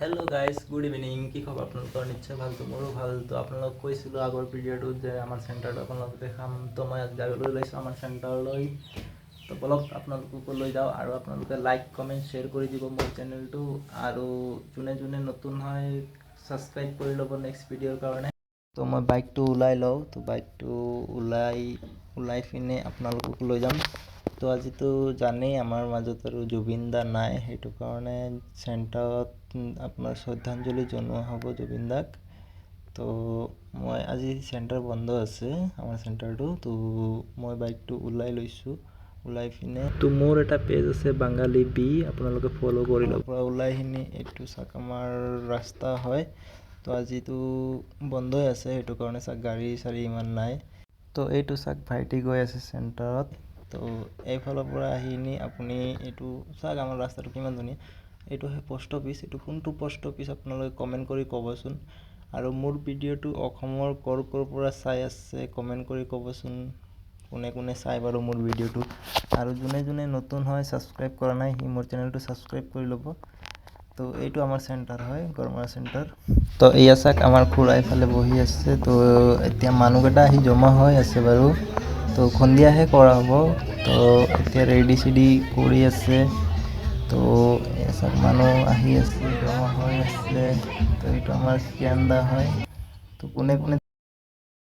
Hello' guys, good evening. কি খবৰ আপোনালোকৰ? নিশ্চয় ভালতো, মোৰো ভাল। তো আপোনালোক কৈছিলোঁ আগৰ ভিডিঅ'টোত যে আমাৰ চেণ্টাৰটো আপোনালোক দেখাম, তো মই যাবলৈ ওলাইছোঁ আমাৰ চেণ্টাৰলৈ। তো বলক আপোনালোককো লৈ যাওঁ, আৰু আপোনালোকে লাইক কমেণ্ট শ্বেয়াৰ কৰি দিব মোৰ চেনেলটো, আৰু যোনে যোনে নতুন হয় ছাবস্ক্ৰাইব কৰি ল'ব নেক্সট ভিডিঅ'ৰ কাৰণে। তো মই বাইকটো ওলাই লওঁ, তো বাইকটো ওলাই পিনে আপোনালোকক লৈ যাম। তো আজিতো জানেই আমাৰ মাজত আৰু জুবিন দা নাই, সেইটো কাৰণে চেণ্টাৰত আপোনাৰ শ্ৰদ্ধাঞ্জলি জনোৱা হ'ব জুবিন দাক। তো মই আজি চেণ্টাৰ বন্ধ আছে আমাৰ চেণ্টাৰটো, তো মই বাইকটো ওলাই লৈছোঁ। ওলাই পিনে তো মোৰ এটা পেজ আছে বাঙালী বি, আপোনালোকে ফ'ল' কৰি ল'ব। পৰা ওলাই পিনি এইটো চাওক আমাৰ ৰাস্তা হয়। তো আজিতো বন্ধই আছে, সেইটো কাৰণে চাওক গাড়ী চাড়ী ইমান নাই। তো এইটো চাওক ভাইটি গৈ আছে চেণ্টাৰত। তো এইফালৰ পৰা আহি নি আপুনি এইটো চাওক আমাৰ ৰাস্তাটো কিমান ধুনীয়া। এইটো হয় পোষ্ট অফিচ। এইটো কোনটো পোষ্ট অফিচ আপোনালোকে কমেণ্ট কৰি ক'বচোন। আৰু মোৰ ভিডিঅ'টো অসমৰ ক'ৰ পৰা চাই আছে কমেণ্ট কৰি ক'বচোন, কোনে কোনে চাই বাৰু মোৰ ভিডিঅ'টো। আৰু যোনে যোনে নতুন হয় ছাবস্ক্ৰাইব কৰা নাই, সি মোৰ চেনেলটো ছাবস্ক্ৰাইব কৰি ল'ব। তো এইটো আমাৰ চেণ্টাৰ হয়, গড়মৰা চেণ্টাৰ। তো এয়া চাওক আমাৰ খুৰা এইফালে বহি আছে। তো এতিয়া মানুহকেইটা আহি জমা হৈ আছে বাৰু, তো সন্ধিয়াহে কৰা হ'ব। তো এতিয়া ৰেডি চেডি কৰি আছে। তো এয়া চাওক মানুহ আহি আছে, জমা হৈ আছে। তো এইটো আমাৰ জ্ঞান দা হয়। তো কোনে কোনে